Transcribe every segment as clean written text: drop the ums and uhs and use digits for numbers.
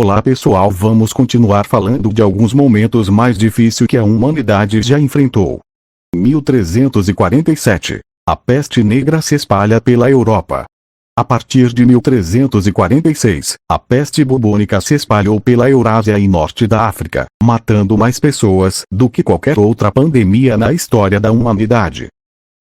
Olá pessoal, vamos continuar falando de alguns momentos mais difíceis que a humanidade já enfrentou. 1347. A peste negra se espalha pela Europa. A partir de 1346, a peste bubônica se espalhou pela Eurásia e norte da África, matando mais pessoas do que qualquer outra pandemia na história da humanidade.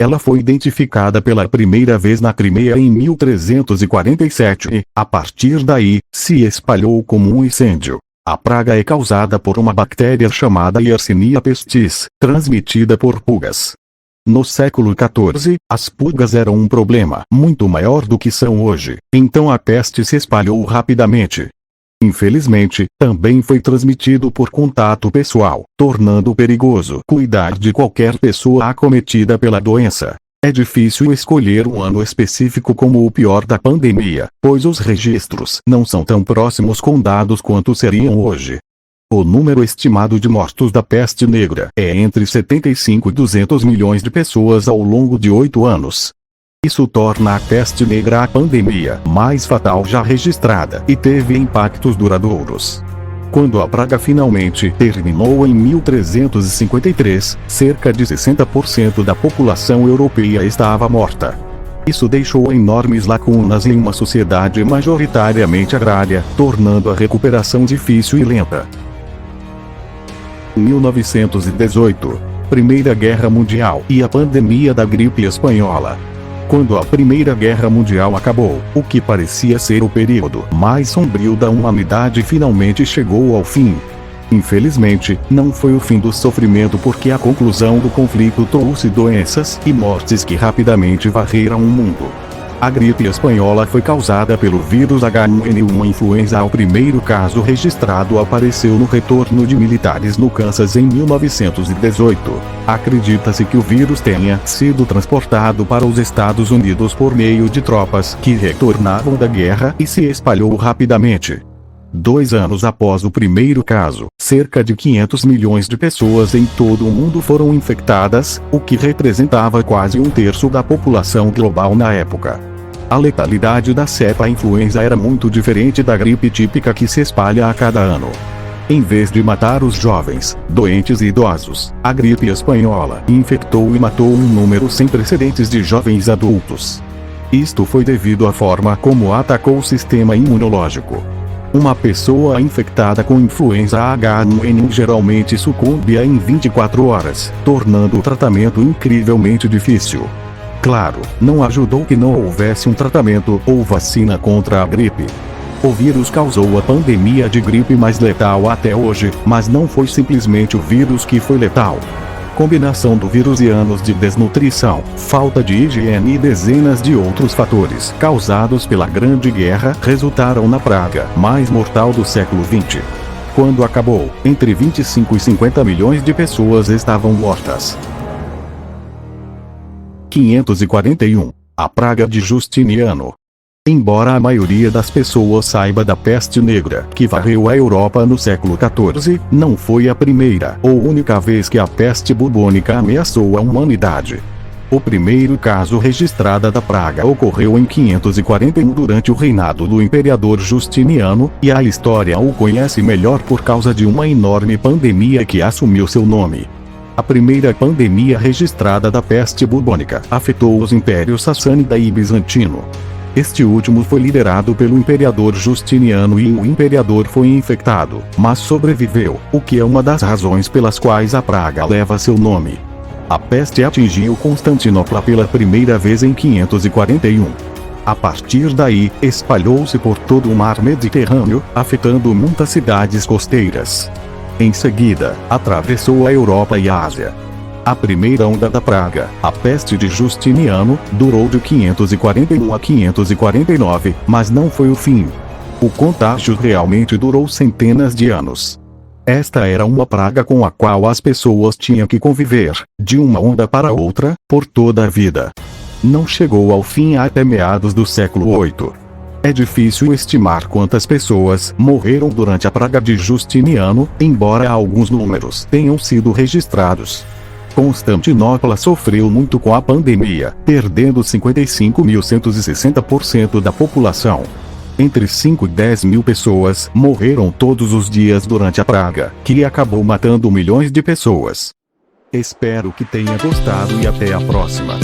Ela foi identificada pela primeira vez na Crimeia em 1347 e, a partir daí, se espalhou como um incêndio. A praga é causada por uma bactéria chamada Yersinia pestis, transmitida por pulgas. No século XIV, as pulgas eram um problema muito maior do que são hoje, então a peste se espalhou rapidamente. Infelizmente, também foi transmitido por contato pessoal, tornando perigoso cuidar de qualquer pessoa acometida pela doença. É difícil escolher um ano específico como o pior da pandemia, pois os registros não são tão próximos com dados quanto seriam hoje. O número estimado de mortos da peste negra é entre 75 e 200 milhões de pessoas ao longo de 8 anos. Isso torna a peste negra a pandemia mais fatal já registrada e teve impactos duradouros. Quando a praga finalmente terminou em 1353, cerca de 60% da população europeia estava morta. Isso deixou enormes lacunas em uma sociedade majoritariamente agrária, tornando a recuperação difícil e lenta. 1918. Primeira Guerra Mundial e a pandemia da gripe espanhola. Quando a Primeira Guerra Mundial acabou, o que parecia ser o período mais sombrio da humanidade finalmente chegou ao fim. Infelizmente, não foi o fim do sofrimento porque a conclusão do conflito trouxe doenças e mortes que rapidamente varreram o mundo. A gripe espanhola foi causada pelo vírus H1N1 influenza. O primeiro caso registrado apareceu no retorno de militares no Kansas em 1918. Acredita-se que o vírus tenha sido transportado para os Estados Unidos por meio de tropas que retornavam da guerra e se espalhou rapidamente. 2 anos após o primeiro caso, cerca de 500 milhões de pessoas em todo o mundo foram infectadas, o que representava quase 1/3 da população global na época. A letalidade da cepa influenza era muito diferente da gripe típica que se espalha a cada ano. Em vez de matar os jovens, doentes e idosos, a gripe espanhola infectou e matou um número sem precedentes de jovens adultos. Isto foi devido à forma como atacou o sistema imunológico. Uma pessoa infectada com influenza H1N1 geralmente sucumbe em 24 horas, tornando o tratamento incrivelmente difícil. Claro, não ajudou que não houvesse um tratamento ou vacina contra a gripe. O vírus causou a pandemia de gripe mais letal até hoje, mas não foi simplesmente o vírus que foi letal. Combinação do vírus e anos de desnutrição, falta de higiene e dezenas de outros fatores causados pela Grande Guerra resultaram na praga mais mortal do século XX. Quando acabou, entre 25 e 50 milhões de pessoas estavam mortas. 541. A praga de Justiniano. Embora a maioria das pessoas saiba da peste negra que varreu a Europa no século XIV, não foi a primeira ou única vez que a peste bubônica ameaçou a humanidade. O primeiro caso registrado da praga ocorreu em 541 durante o reinado do imperador Justiniano, e a história o conhece melhor por causa de uma enorme pandemia que assumiu seu nome. A primeira pandemia registrada da peste bubônica afetou os impérios sassânida e bizantino. Este último foi liderado pelo imperador Justiniano e o imperador foi infectado, mas sobreviveu, o que é uma das razões pelas quais a praga leva seu nome. A peste atingiu Constantinopla pela primeira vez em 541. A partir daí, espalhou-se por todo o mar Mediterrâneo, afetando muitas cidades costeiras. Em seguida, atravessou a Europa e a Ásia. A primeira onda da praga, a peste de Justiniano, durou de 541 a 549, mas não foi o fim. O contágio realmente durou centenas de anos. Esta era uma praga com a qual as pessoas tinham que conviver, de uma onda para outra, por toda a vida. Não chegou ao fim até meados do século VIII. É difícil estimar quantas pessoas morreram durante a praga de Justiniano, embora alguns números tenham sido registrados. Constantinopla sofreu muito com a pandemia, perdendo 55.160% da população. entre 5 e 10 mil pessoas morreram todos os dias durante a praga, que acabou matando milhões de pessoas. Espero que tenha gostado e até a próxima.